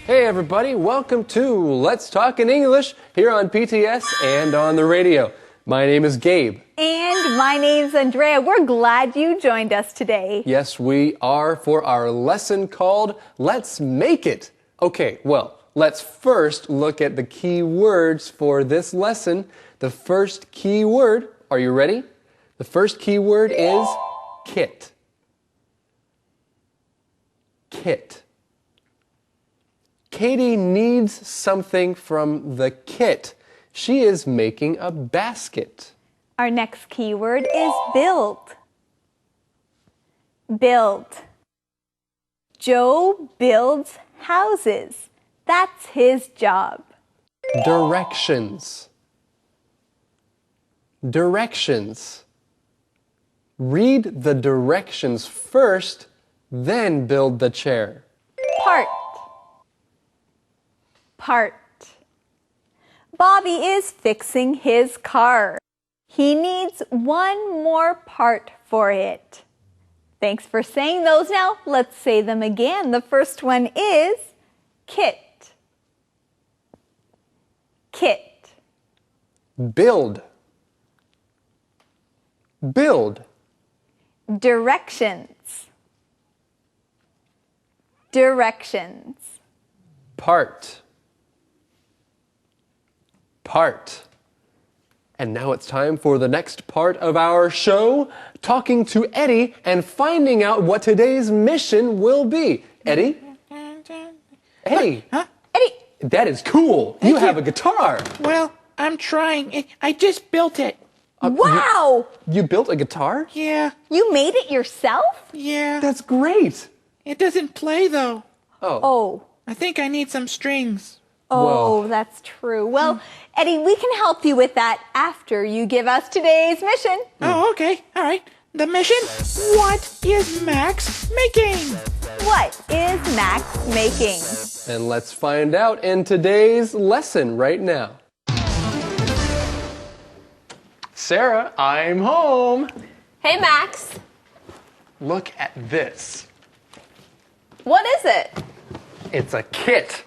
Hey everybody, welcome to Let's Talk in English here on PTS and on the radio. My name is Gabe. And my name's Andrea. We're glad you joined us today. Yes, we are for our lesson called Let's Make It. Okay, well, let's first look at the key words for this lesson. The first key word, are you ready? The first key word is kit. Kit. Katie needs something from the kit. She is making a basket. Our next key word is build. Build. Joe builds houses. That's his job. Directions. Directions. Read the directions first, then build the chair. Part. Part. Bobby is fixing his car. He needs one more part for it. Thanks for saying those. Now, let's say them again. The first one is kit. Kit. Build. Build. Directions. Directions. Part. Part. And now it's time for the next part of our show, talking to Eddie and finding out what today's mission will be. Eddie? Hey. Huh? Eddie. That is cool. You have a guitar. Well, I'm trying. I just built it. Wow! You built a guitar? Yeah, You made it yourself? yeah. That's great. It doesn't play, though. Oh. I think I need some strings. Oh, Well. that's true. Well, Eddie, we can help you with that after you give us today's mission. Oh, okay. All right. The mission? What is Max making? What is Max making? And let's find out in today's lesson right now. Sarah, I'm home. Hey, Max. Look at this. What is it? It's a kit.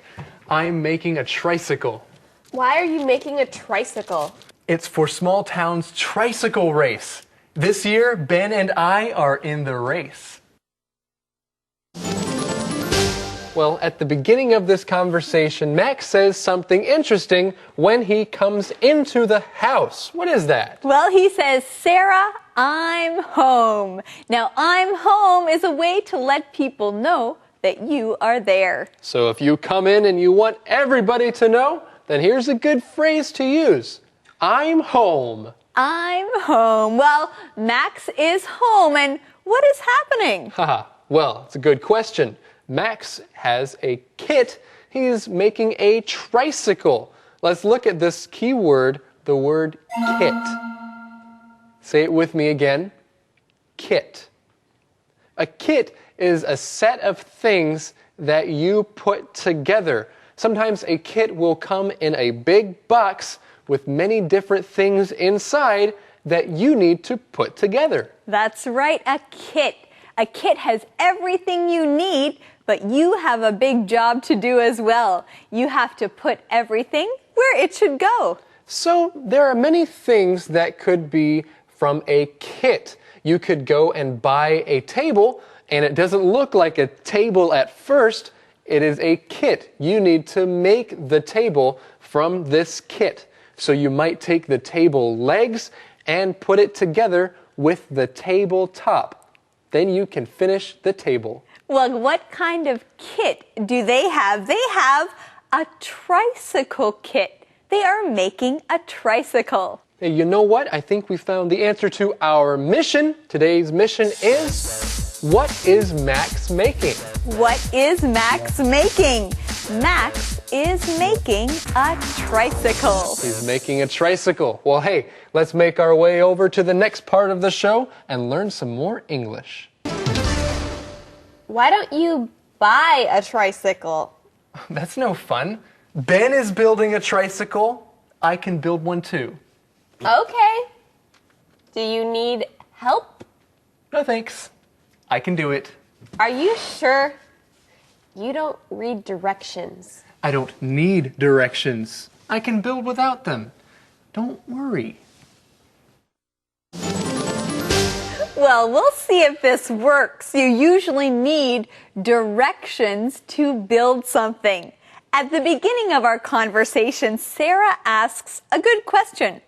I'm making a tricycle. Why are you making a tricycle? It's for Small Town's tricycle race. This year, Ben and I are in the race. Well, at the beginning of this conversation, Max says something interesting when he comes into the house. What is that? Well, he says, Sarah, I'm home. Now, I'm home is a way to let people know that you are there. So if you come in and you want everybody to know, then here's a good phrase to use. I'm home. I'm home. Well, Max is home, and what is happening? Haha, well, it's a good question. Max has a kit. He's making a tricycle. Let's look at this key word, the word kit. Say it with me again. Kit. A kit is a set of things that you put together. Sometimes a kit will come in a big box with many different things inside that you need to put together. That's right, a kit. A kit has everything you need, but you have a big job to do as well. You have to put everything where it should go. So there are many things that could be from a kit. You could go and buy a table, and it doesn't look like a table at first. It is a kit. You need to make the table from this kit. So you might take the table legs and put it together with the table top. Then you can finish the table. Well, what kind of kit do they have? They have a tricycle kit. They are making a tricycle. Hey, you know what? I think we found the answer to our mission. Today's mission is, what is Max making? What is Max making? Max is making a tricycle. He's making a tricycle. Well, hey, let's make our way over to the next part of the show and learn some more English. Why don't you buy a tricycle? That's no fun. Ben is building a tricycle. I can build one too. Okay. Do you need help? No thanks. I can do it. Are you sure? You don't read directions. I don't need directions. I can build without them. Don't worry. Well, we'll see if this works. You usually need directions to build something. At the beginning of our conversation, Sarah asks a good question.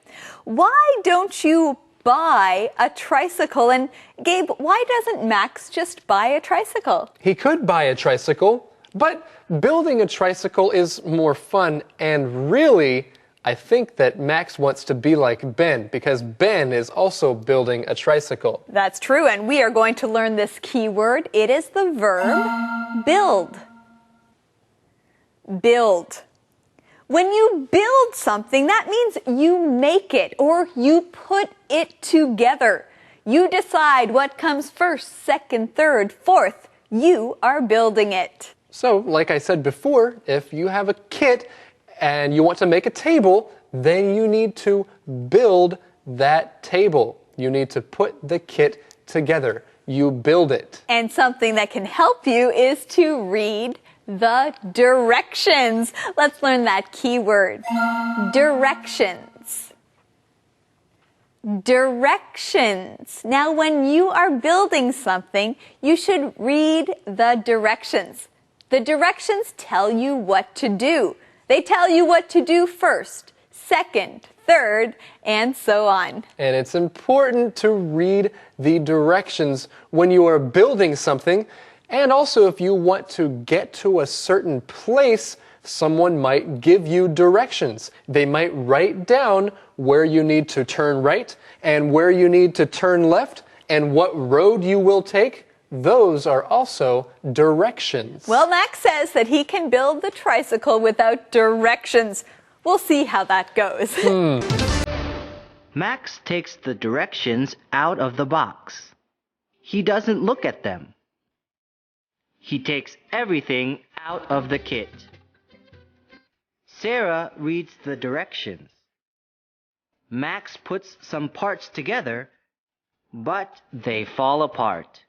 Why don't you buy a tricycle? And Gabe, why doesn't Max just buy a tricycle? He could buy a tricycle, but building a tricycle is more fun, and really, I think that Max wants to be like Ben because Ben is also building a tricycle. That's true, and we are going to learn this key word. It is the verb build. Build. When you build something, that means you make it or you put it together. You decide what comes first, second, third, fourth. You are building it. So, like I said before, if you have a kit and you want to make a table, then you need to build that table. You need to put the kit together. You build it. And something that can help you is to read the directions. Let's learn that key word. Directions. Directions. Now, when you are building something, you should read the directions. The directions tell you what to do. They tell you what to do first, second, third, and so on. And it's important to read the directions when you are building something. And also, if you want to get to a certain place, someone might give you directions. They might write down where you need to turn right and where you need to turn left and what road you will take. Those are also directions. Well, Max says that he can build the tricycle without directions. We'll see how that goes. Max takes the directions out of the box. He doesn't look at them. He takes everything out of the kit. Sarah reads the directions. Max puts some parts together, but they fall apart.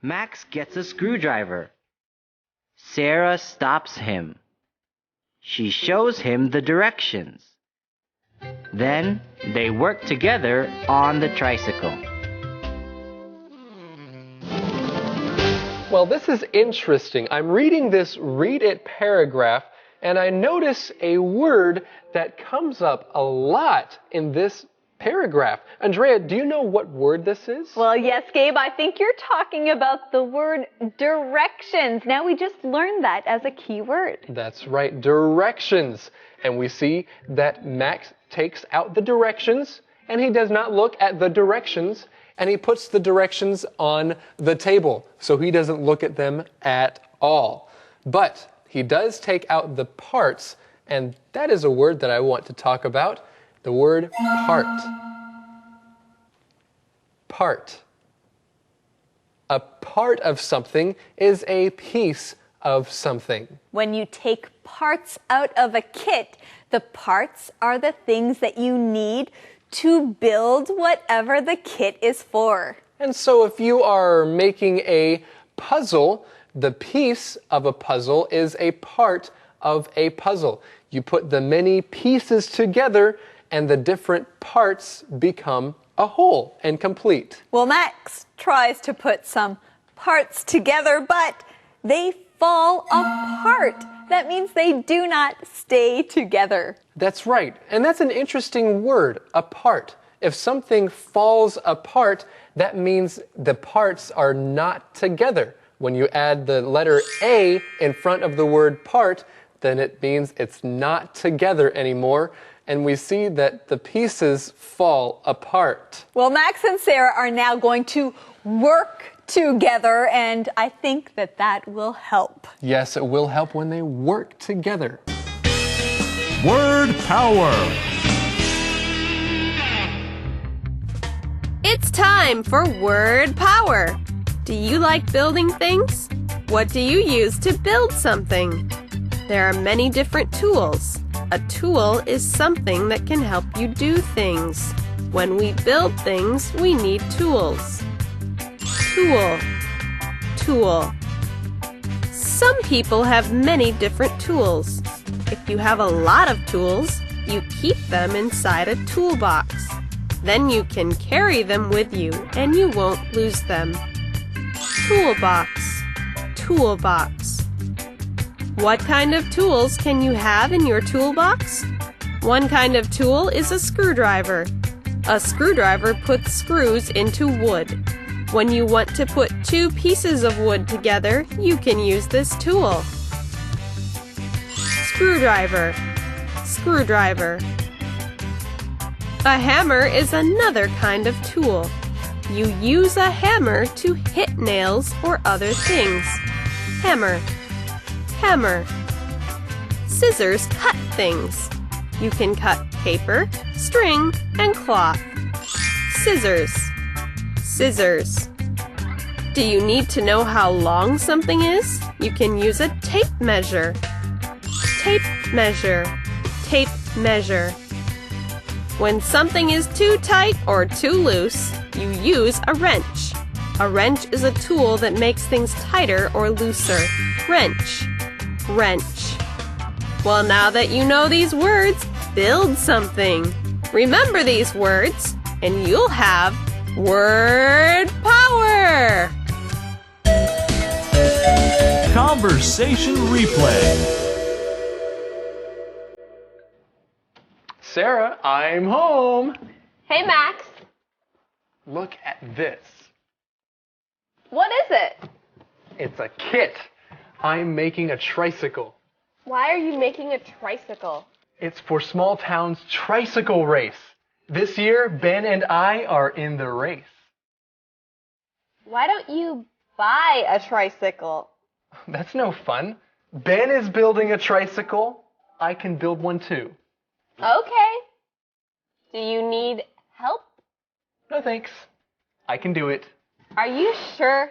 Max gets a screwdriver. Sarah stops him. She shows him the directions. Then they work together on the tricycle. Well, this is interesting. I'm reading this Read It paragraph, and I notice a word that comes up a lot in this paragraph. Andrea, do you know what word this is? Well, yes, Gabe, I think you're talking about the word directions. Now, we just learned that as a key word. That's right, directions. And we see that Max takes out the directions, and he does not look at the directions, and he puts the directions on the table. So he doesn't look at them at all. But he does take out the parts, and that is a word that I want to talk about. The word part. Part. A part of something is a piece of something. When you take parts out of a kit, the parts are the things that you need to build whatever the kit is for. And so if you are making a puzzle, the piece of a puzzle is a part of a puzzle. You put the many pieces together and the different parts become a whole and complete. Well, Max tries to put some parts together, but they fall apart. That means they do not stay together. That's right. And that's an interesting word, apart. If something falls apart, that means the parts are not together. When you add the letter A in front of the word part, then it means it's not together anymore. And we see that the pieces fall apart. Well, Max and Sarah are now going to work together, and I think that that will help. Yes, it will help when they work together. Word power. It's time for word power. Do you like building things? What do you use to build something? There are many different tools. A tool is something that can help you do things. When we build things, we need tools. Tool, tool. Some people have many different tools. If you have a lot of tools, you keep them inside a toolbox. Then you can carry them with you and you won't lose them. Toolbox, toolbox. What kind of tools can you have in your toolbox? One kind of tool is a screwdriver. A screwdriver puts screws into wood. When you want to put two pieces of wood together, you can use this tool. Screwdriver, screwdriver. A hammer is another kind of tool. You use a hammer to hit nails or other things. Hammer, hammer. Scissors cut things. You can cut paper, string, and cloth. Scissors, scissors. Do you need to know how long something is? You can use a tape measure. Tape measure, tape measure. When something is too tight or too loose, you use a wrench. A wrench is a tool that makes things tighter or looser. Wrench, wrench. Well, now that you know these words, build something. Remember these words, and you'll have word power! Conversation replay. Sarah, I'm home. Hey, Max. Look at this. What is it? It's a kit. I'm making a tricycle. Why are you making a tricycle? It's for Small Town's tricycle race. This year, Ben and I are in the race. Why don't you buy a tricycle? That's no fun. Ben is building a tricycle. I can build one too. Okay. Do you need help? No thanks. I can do it. Are you sure?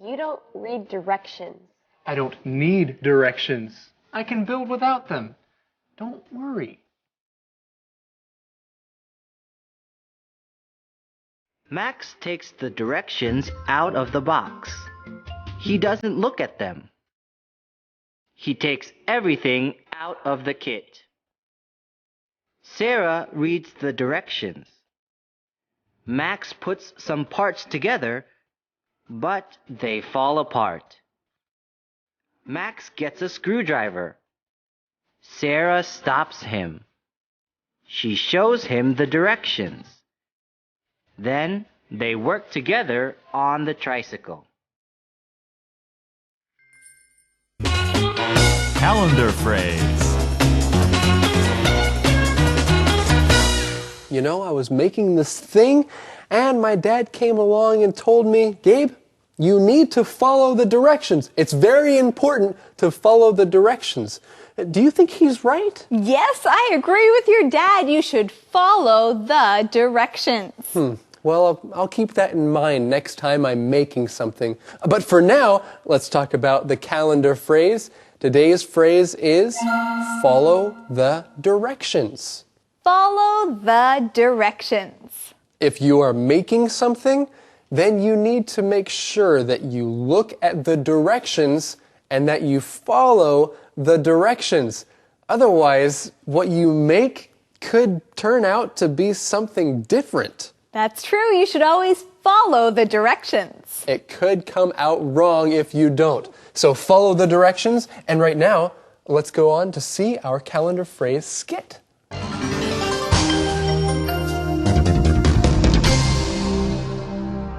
You don't read directions. I don't need directions. I can build without them. Don't worry. Max takes the directions out of the box. He doesn't look at them. He takes everything out of the kit. Sara reads the directions. Max puts some parts together, but they fall apart. Max gets a screwdriver. Sara stops him. She shows him the directions. Then they work together on the tricycle. Calendar phrase. You know, I was making this thing, and my dad came along and told me, Gabe, you need to follow the directions. It's very important to follow the directions. Do you think he's right? Yes, I agree with your dad. You should follow the directions. Well, I'll keep that in mind next time I'm making something. But for now, let's talk about the calendar phrase. Today's phrase is follow the directions. Follow the directions. If you are making something, then you need to make sure that you look at the directions and that you follow the directions. Otherwise, what you make could turn out to be something different. That's true. You should always follow the directions. It could come out wrong if you don't. So follow the directions. And right now, let's go on to see our calendar phrase skit.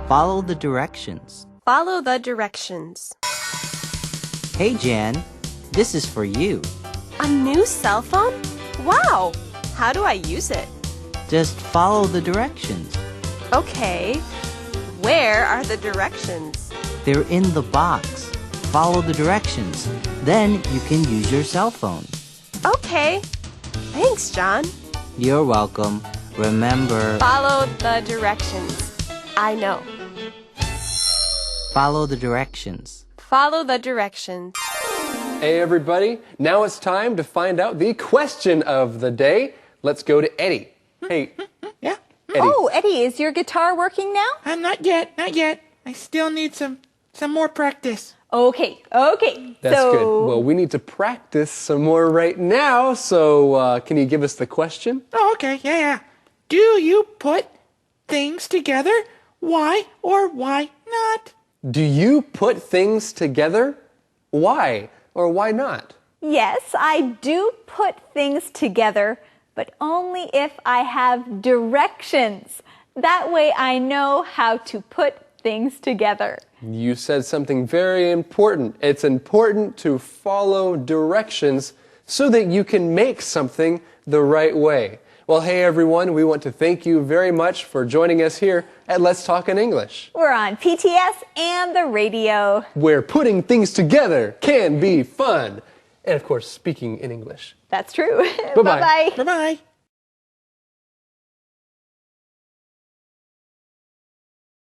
Follow the directions. Follow the directions. Hey, Jan, this is for you. A new cell phone? Wow! How do I use it? Just follow the directions. Okay. Where are the directions? They're in the box. Follow the directions. Then you can use your cell phone. Okay. Thanks, John. You're welcome. Remember, Follow the directions. I know. follow the directions. Follow the directions. Hey, everybody. Now it's time to find out the question of the day. Let's go to Eddie. Hey, Yeah? Eddie. Oh, Eddie, is your guitar working now? Not yet, not yet. I still need some Some more practice. Okay. That's good. Well, we need to practice some more right now. So, can you give us the question? Oh, okay, yeah. Do you put things together? Why or why not? Do you put things together? Why or why not? Yes, I do put things together, but only if I have directions. That way I know how to put things together. You said something very important. It's important to follow directions so that you can make something the right way. Well, hey everyone, we want to thank you very much for joining us here at Let's Talk in English. We're on PTS and the radio. Where putting things together can be fun. And of course, speaking in English. That's true. Bye-bye. Bye-bye. Bye-bye.